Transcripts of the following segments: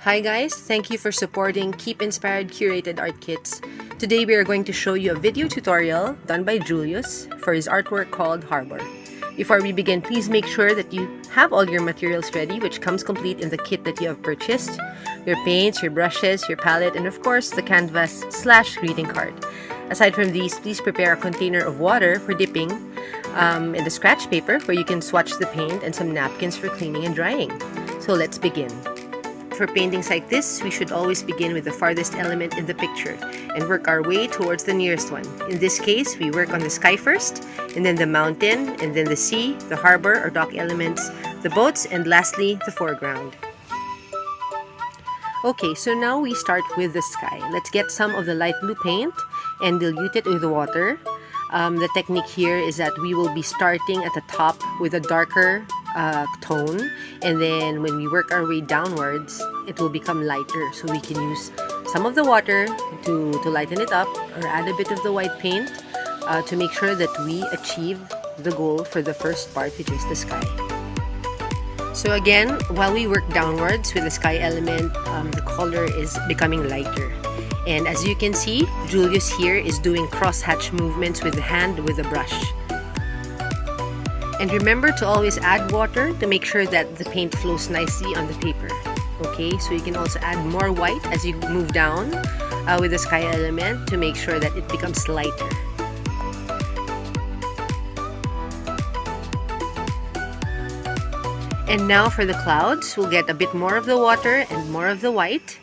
Hi guys, thank you for supporting Keep Inspired Curated Art Kits. Today we are going to show you a video tutorial done by Julius for his artwork called Harbor. Before we begin, please make sure that you have all your materials ready, which comes complete in the kit that you have purchased. Your paints, your brushes, your palette, and of course the canvas/greeting card. Aside from these, please prepare a container of water for dipping in the scratch paper where you can swatch the paint, and some napkins for cleaning and drying. So let's begin. For paintings like this, we should always begin with the farthest element in the picture and work our way towards the nearest one. In this case, we work on the sky first, and then the mountain, and then the sea, the harbor or dock elements, the boats, and lastly, the foreground. Okay, so now we start with the sky. Let's get some of the light blue paint and dilute it with water. The technique here is that we will be starting at the top with a darker tone, and then when we work our way downwards, it will become lighter. So we can use some of the water to lighten it up, or add a bit of the white paint to make sure that we achieve the goal for the first part, which is the sky. So again, while we work downwards with the sky element, the color is becoming lighter. And as you can see, Julius here is doing crosshatch movements with the hand with the brush. And remember to always add water to make sure that the paint flows nicely on the paper. Okay, so you can also add more white as you move down with the sky element to make sure that it becomes lighter. And now for the clouds, we'll get a bit more of the water and more of the white,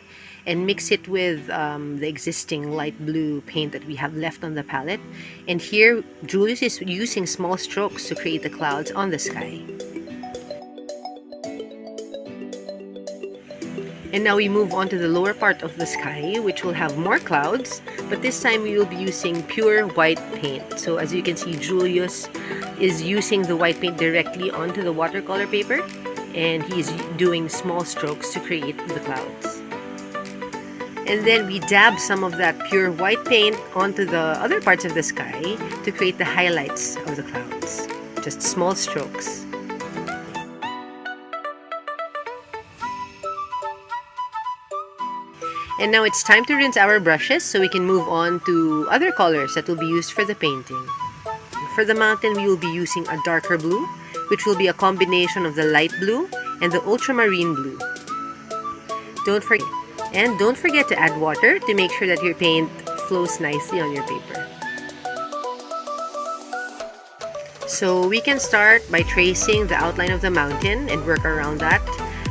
and mix it with the existing light blue paint that we have left on the palette. And here, Julius is using small strokes to create the clouds on the sky. And now we move on to the lower part of the sky, which will have more clouds, but this time we will be using pure white paint. So as you can see, Julius is using the white paint directly onto the watercolor paper, and he's doing small strokes to create the clouds. And then we dab some of that pure white paint onto the other parts of the sky to create the highlights of the clouds. Just small strokes. And now it's time to rinse our brushes so we can move on to other colors that will be used for the painting. For the mountain, we will be using a darker blue, which will be a combination of the light blue and the ultramarine blue. Don't forget to add water to make sure that your paint flows nicely on your paper. So we can start by tracing the outline of the mountain and work around that.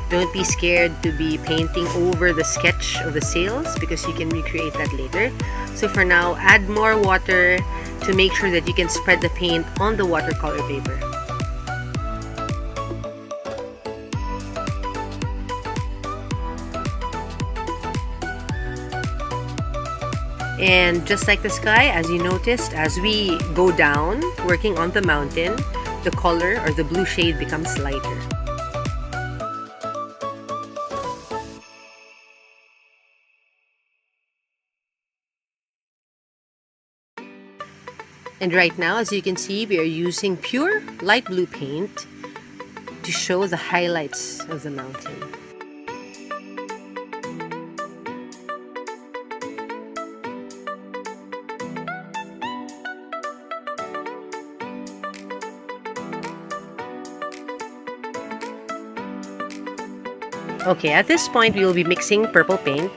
Don't be scared to be painting over the sketch of the sails, because you can recreate that later. So for now, add more water to make sure that you can spread the paint on the watercolor paper. And just like the sky, as you noticed, as we go down, working on the mountain, the color or the blue shade becomes lighter. And right now, as you can see, we are using pure light blue paint to show the highlights of the mountain. Okay, at this point, we will be mixing purple paint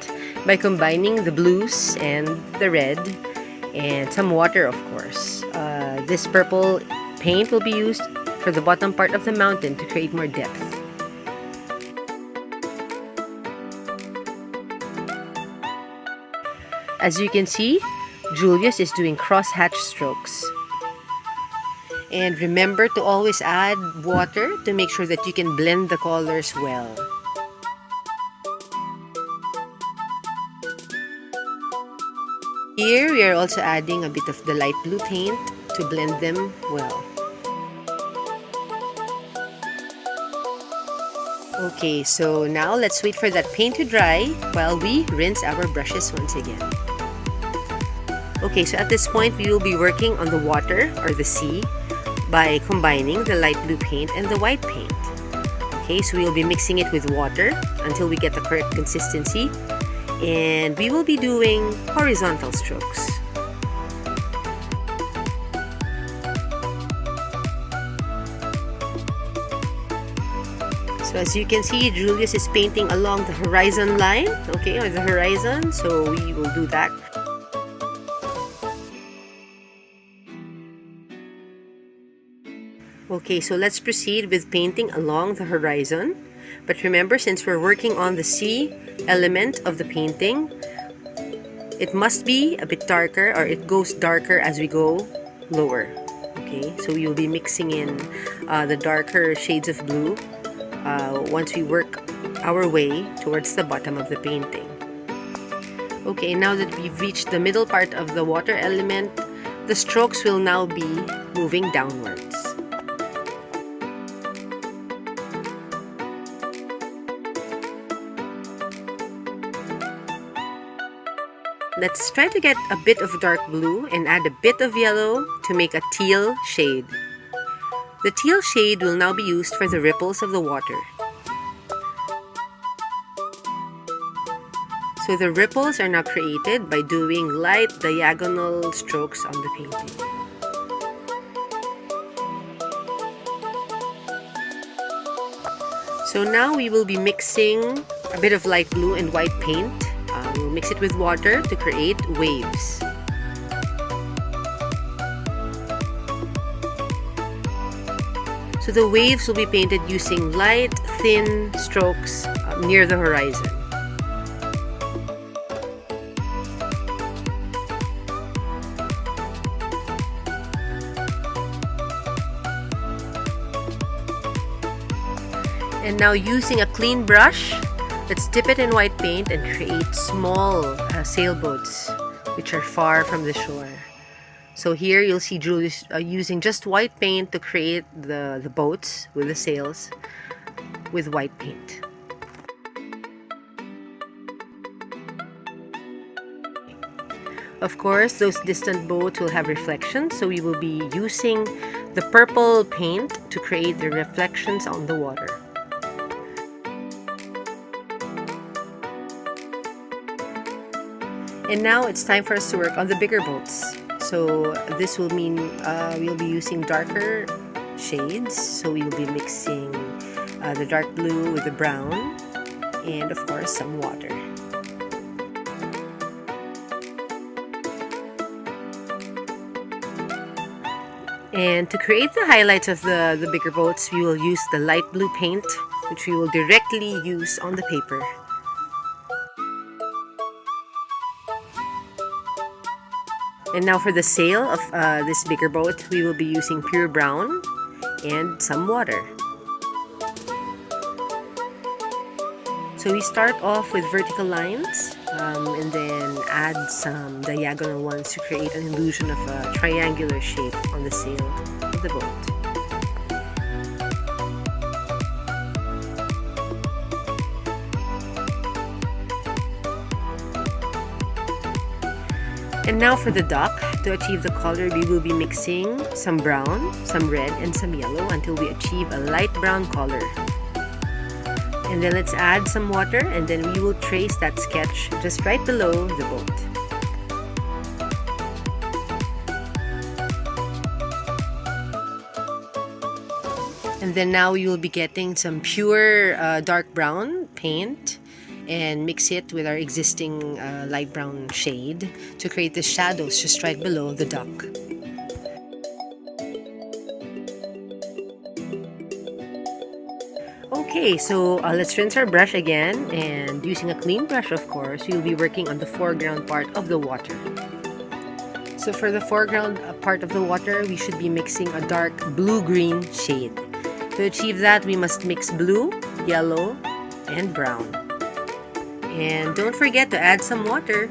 by combining the blues and the red and some water, of course. This purple paint will be used for the bottom part of the mountain to create more depth. As you can see, Julius is doing crosshatch strokes. And remember to always add water to make sure that you can blend the colors well. Here, we are also adding a bit of the light blue paint to blend them well. Okay, so now let's wait for that paint to dry while we rinse our brushes once again. Okay, so at this point, we will be working on the water or the sea by combining the light blue paint and the white paint. Okay, so we'll be mixing it with water until we get the correct consistency, and we will be doing horizontal strokes. So as you can see, Julius is painting along the horizon line, okay, or the horizon, so we will do that. Okay, so let's proceed with painting along the horizon. But remember, since we're working on the sea element of the painting, it must be a bit darker, or it goes darker as we go lower. Okay, so we will be mixing in the darker shades of blue once we work our way towards the bottom of the painting. Okay, now that we've reached the middle part of the water element, the strokes will now be moving downwards. Let's try to get a bit of dark blue and add a bit of yellow to make a teal shade. The teal shade will now be used for the ripples of the water. So the ripples are now created by doing light diagonal strokes on the painting. So now we will be mixing a bit of light blue and white paint. We'll mix it with water to create waves. So the waves will be painted using light, thin strokes near the horizon. And now, using a clean brush, let's dip it in white paint and create small sailboats which are far from the shore. So here you'll see Julius using just white paint to create the boats with the sails with white paint. Of course, those distant boats will have reflections, so we will be using the purple paint to create the reflections on the water. And now it's time for us to work on the bigger boats. So this will mean we'll be using darker shades. So we'll be mixing the dark blue with the brown, and of course some water. And to create the highlights of the bigger boats, we will use the light blue paint, which we will directly use on the paper. And now for the sail of this bigger boat, we will be using pure brown and some water. So we start off with vertical lines and then add some diagonal ones to create an illusion of a triangular shape on the sail of the boat. And now for the dock, to achieve the color, we will be mixing some brown, some red, and some yellow until we achieve a light brown color. And then let's add some water, and then we will trace that sketch just right below the boat. And then now we will be getting some pure dark brown paint and mix it with our existing light brown shade to create the shadows just right below the dock. Okay, so let's rinse our brush again, and using a clean brush, of course, we'll be working on the foreground part of the water. So for the foreground part of the water, we should be mixing a dark blue-green shade. To achieve that, we must mix blue, yellow, and brown. And don't forget to add some water.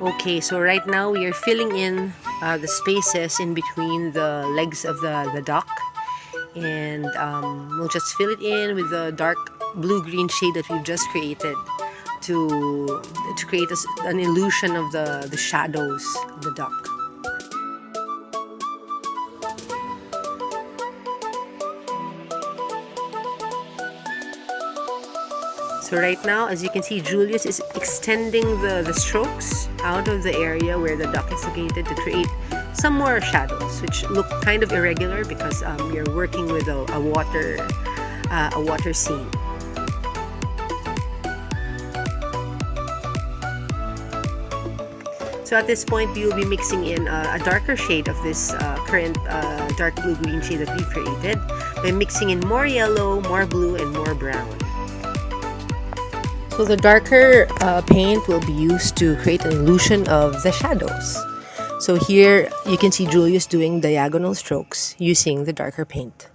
Okay, so right now we are filling in the spaces in between the legs of the dock, and we'll just fill it in with the dark blue-green shade that we've just created to create an illusion of the shadows of the dock. So right now, as you can see, Julius is extending the strokes out of the area where the duck is located to create some more shadows, which look kind of irregular because we are working with a water scene. So at this point, we will be mixing in a darker shade of this current dark blue-green shade that we've created by mixing in more yellow, more blue, and more brown. So the darker paint will be used to create an illusion of the shadows. So here you can see Julius doing diagonal strokes using the darker paint.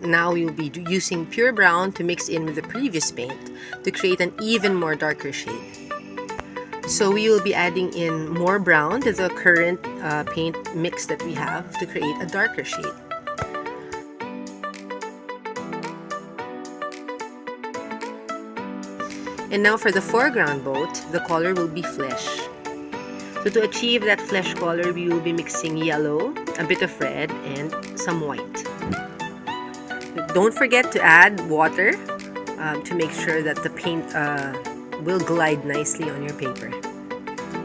Now we will be using pure brown to mix in with the previous paint to create an even more darker shade. So we will be adding in more brown to the current paint mix that we have to create a darker shade. And now for the foreground boat, the color will be flesh. So to achieve that flesh color, we will be mixing yellow, a bit of red, and some white. Don't forget to add water to make sure that the paint will glide nicely on your paper.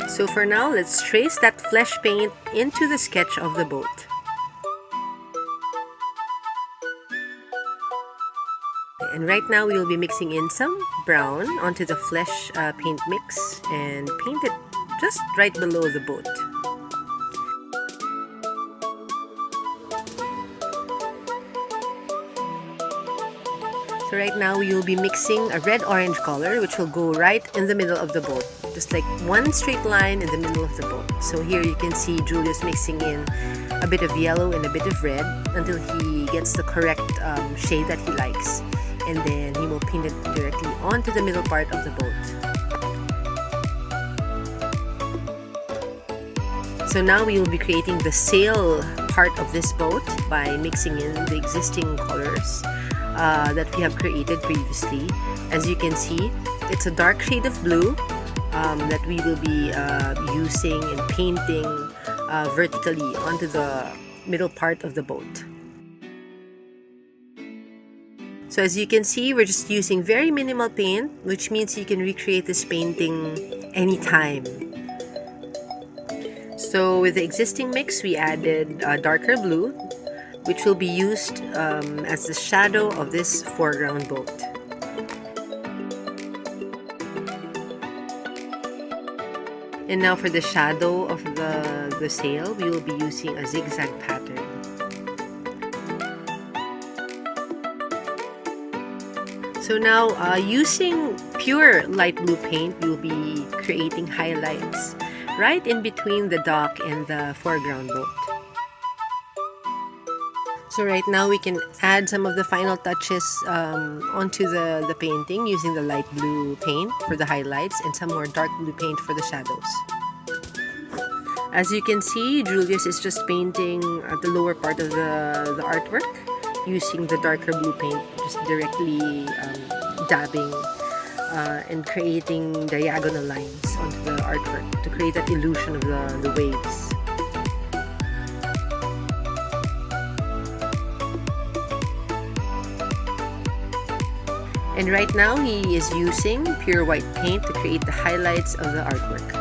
So for now, let's trace that flesh paint into the sketch of the boat. And right now, we will be mixing in some brown onto the flesh paint mix and paint it just right below the boat. So right now we will be mixing a red-orange color which will go right in the middle of the boat, just like one straight line in the middle of the boat. So here you can see Julius mixing in a bit of yellow and a bit of red until he gets the correct shade that he likes, and then he will paint it directly onto the middle part of the boat. So now we will be creating the sail part of this boat by mixing in the existing colors that we have created previously. As you can see, it's a dark shade of blue that we will be using and painting vertically onto the middle part of the boat. So as you can see, we're just using very minimal paint, which means you can recreate this painting anytime. So with the existing mix, we added darker blue, which will be used as the shadow of this foreground boat. And now for the shadow of the sail, we will be using a zigzag pattern. So now, using pure light blue paint, we will be creating highlights right in between the dock and the foreground boat. So right now we can add some of the final touches onto the painting using the light blue paint for the highlights and some more dark blue paint for the shadows. As you can see, Julius is just painting at the lower part of the artwork using the darker blue paint, just directly dabbing and creating diagonal lines onto the artwork to create that illusion of the waves. And right now, he is using pure white paint to create the highlights of the artwork.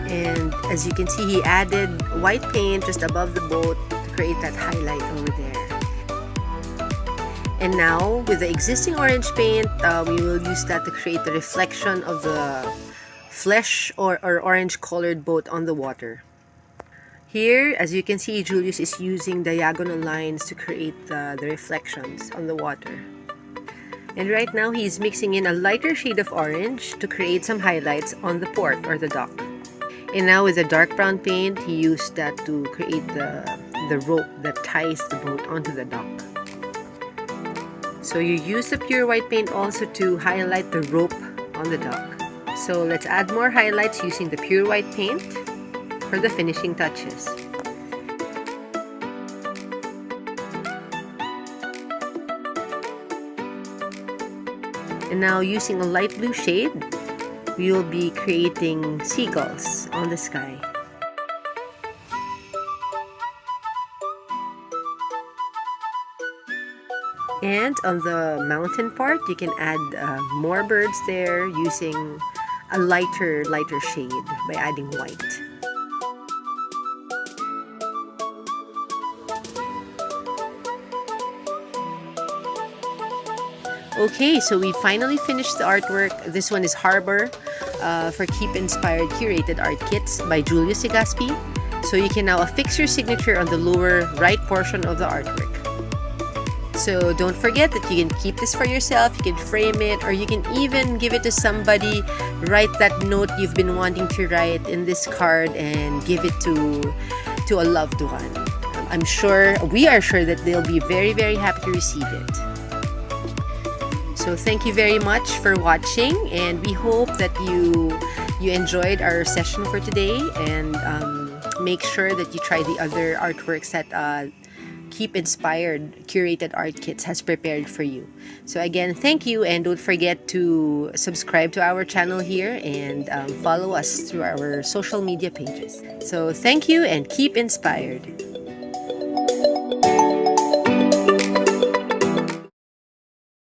And as you can see, he added white paint just above the boat to create that highlight over there. And now, with the existing orange paint, we will use that to create the reflection of the flesh or orange colored boat on the water. Here, as you can see, Julius is using diagonal lines to create the reflections on the water. And right now, he's mixing in a lighter shade of orange to create some highlights on the port or the dock. And now with the dark brown paint, he used that to create the rope that ties the boat onto the dock. So you use the pure white paint also to highlight the rope on the dock. So let's add more highlights using the pure white paint for the finishing touches. And now using a light blue shade, we will be creating seagulls on the sky. And on the mountain part, you can add more birds there using a lighter shade by adding white. Okay, so we finally finished the artwork. This one is Harbor for Keep Inspired Curated Art Kits by Julius Legaspi. So you can now affix your signature on the lower right portion of the artwork. So don't forget that you can keep this for yourself, you can frame it, or you can even give it to somebody. Write that note you've been wanting to write in this card and give it to a loved one. We are sure that they'll be very, very happy to receive it. So thank you very much for watching, and we hope that you enjoyed our session for today, and make sure that you try the other artworks that Keep Inspired Curated Art Kits has prepared for you. So again, thank you, and don't forget to subscribe to our channel here and follow us through our social media pages. So thank you and keep inspired.